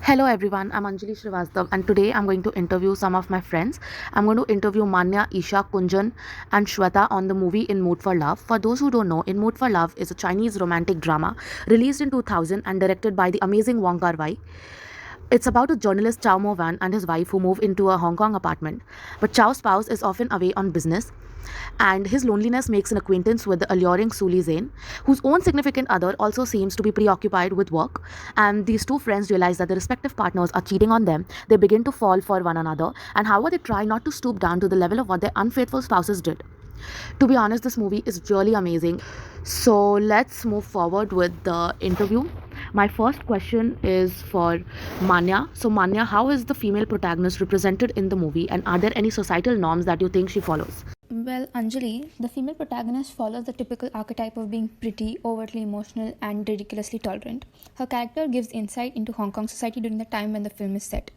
Hello everyone, I'm Anjali Srivastav and today I'm going to interview some of my friends. I'm going to interview Manya, Isha, Kunjan and Shweta on the movie In Mood for Love. For those who don't know, In Mood for Love is a Chinese romantic drama released in 2000 and directed by the amazing Wong Kar-wai. It's about a journalist Chow Mo Wan and his wife who move into a Hong Kong apartment. But Chow's spouse is often away on business, and his loneliness makes an acquaintance with the alluring Suli Zain, whose own significant other also seems to be preoccupied with work. And these two friends realize that their respective partners are cheating on them. They begin to fall for one another, and however, they try not to stoop down to the level of what their unfaithful spouses did. To be honest, this movie is really amazing. So let's move forward with the interview. My first question is for Manya. So, Manya, how is the female protagonist represented in the movie, and are there any societal norms that you think she follows? Well, Anjali, the female protagonist follows the typical archetype of being pretty, overtly emotional, and ridiculously tolerant. Her character gives insight into Hong Kong society during the time when the film is set.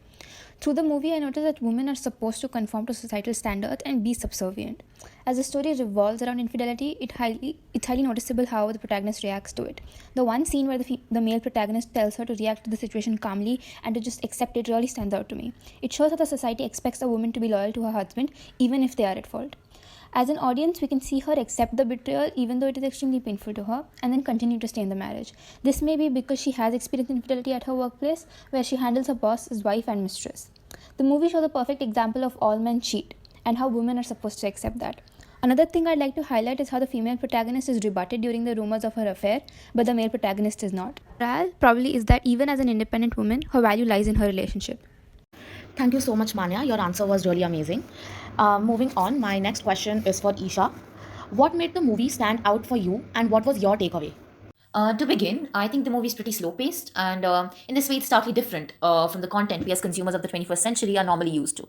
Through the movie, I noticed that women are supposed to conform to societal standards and be subservient. As the story revolves around infidelity, it's highly noticeable how the protagonist reacts to it. The one scene where the male protagonist tells her to react to the situation calmly and to just accept it really stands out to me. It shows how the society expects a woman to be loyal to her husband even if they are at fault. As an audience, we can see her accept the betrayal even though it is extremely painful to her and then continue to stay in the marriage. This may be because she has experienced infidelity at her workplace where she handles her boss as wife and mistress. The movie shows a perfect example of all men cheat and how women are supposed to accept that. Another thing I'd like to highlight is how the female protagonist is rebutted during the rumors of her affair, but the male protagonist is not. Morale probably is that even as an independent woman, her value lies in her relationship. Thank you so much, Manya. Your answer was really amazing. Moving on, my next question is for Isha. What made the movie stand out for you, and what was your takeaway? To begin, I think the movie is pretty slow paced, and in this way, it's starkly different from the content we as consumers of the 21st century are normally used to.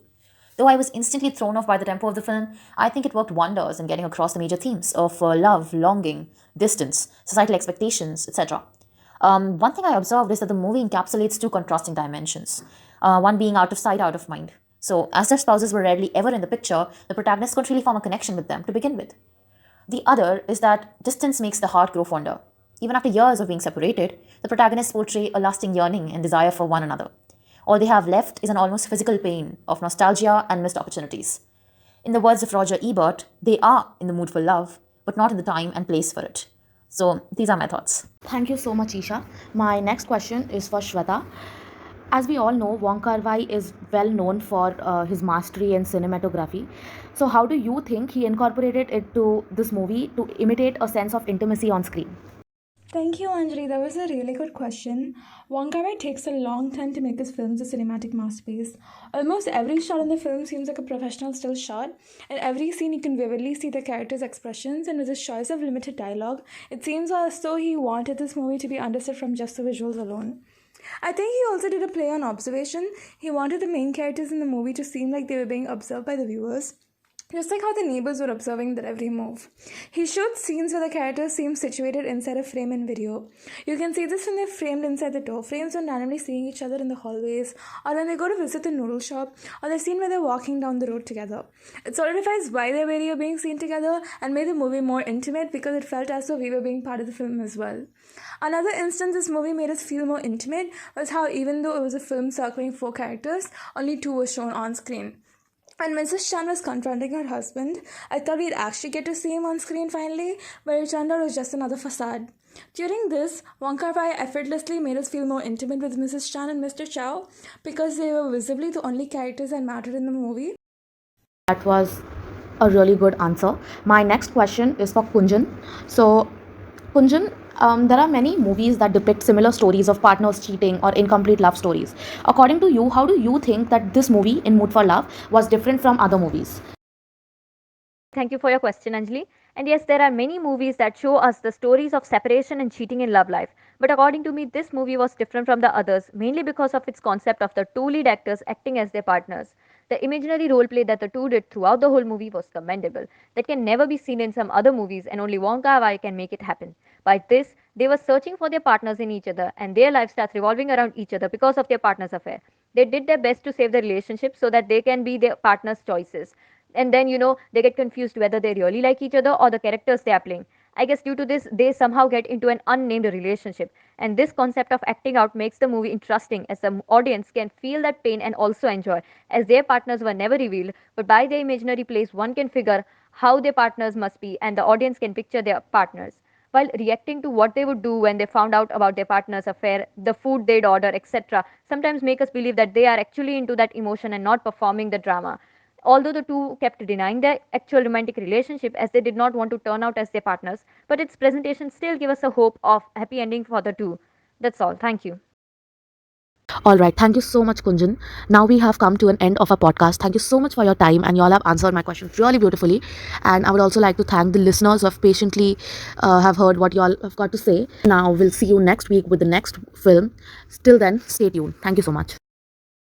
Though I was instantly thrown off by the tempo of the film, I think it worked wonders in getting across the major themes of love, longing, distance, societal expectations, etc. One thing I observed is that the movie encapsulates two contrasting dimensions, one being out of sight, out of mind. So, as their spouses were rarely ever in the picture, the protagonist couldn't really form a connection with them to begin with. The other is that distance makes the heart grow fonder. Even after years of being separated, the protagonists portray a lasting yearning and desire for one another. All they have left is an almost physical pain of nostalgia and missed opportunities. In the words of Roger Ebert, they are in the mood for love, but not in the time and place for it. So, these are my thoughts. Thank you so much, Isha. My next question is for Shweta. As we all know, Wong Kar-wai is well known for his mastery in cinematography. So, how do you think he incorporated it to this movie to imitate a sense of intimacy on screen? Thank you, Anjali. That was a really good question. Wong Kar-wai takes a long time to make his films a cinematic masterpiece. Almost every shot in the film seems like a professional still shot. In every scene, you can vividly see the characters' expressions, and with his choice of limited dialogue, it seems as though he wanted this movie to be understood from just the visuals alone. I think he also did a play on observation. He wanted the main characters in the movie to seem like they were being observed by the viewers, just like how the neighbors were observing their every move. He showed scenes where the characters seem situated inside a frame in video. You can see this when they're framed inside the door frames when randomly seeing each other in the hallways, or when they go to visit the noodle shop, or the scene where they're walking down the road together. It solidifies why they were being seen together and made the movie more intimate because it felt as though we were being part of the film as well. Another instance this movie made us feel more intimate was how even though it was a film circling four characters, only two were shown on screen. When Mrs. Chan was confronting her husband, I thought we'd actually get to see him on screen finally, but it turned out it was just another facade. During this, Wong Kar-wai effortlessly made us feel more intimate with Mrs. Chan and Mr. Chow because they were visibly the only characters that mattered in the movie. That was a really good answer. My next question is for Kunjan. So, Kunjan, there are many movies that depict similar stories of partners cheating or incomplete love stories. According to you, how do you think that this movie, In Mood for Love, was different from other movies? Thank you for your question, Anjali. And yes, there are many movies that show us the stories of separation and cheating in love life. But according to me, this movie was different from the others, mainly because of its concept of the two lead actors acting as their partners. The imaginary role play that the two did throughout the whole movie was commendable. That can never be seen in some other movies, and only Wong Kar-wai can make it happen. By this, they were searching for their partners in each other, and their lives start revolving around each other because of their partner's affair. They did their best to save the relationship so that they can be their partner's choices, and then they get confused whether they really like each other or the characters they are playing. I guess due to this, they somehow get into an unnamed relationship. And this concept of acting out makes the movie interesting as the audience can feel that pain and also enjoy, as their partners were never revealed, but by their imaginary place, one can figure how their partners must be, and the audience can picture their partners. While reacting to what they would do when they found out about their partner's affair, the food they'd order, etc., sometimes make us believe that they are actually into that emotion and not performing the drama. Although the two kept denying their actual romantic relationship as they did not want to turn out as their partners, but its presentation still gave us a hope of happy ending for the two. That's all. Thank you. All right. Thank you so much, Kunjan. Now we have come to an end of our podcast. Thank you so much for your time, and you all have answered my questions really beautifully. And I would also like to thank the listeners who have patiently have heard what you all have got to say. Now we'll see you next week with the next film. Till then, stay tuned. Thank you so much.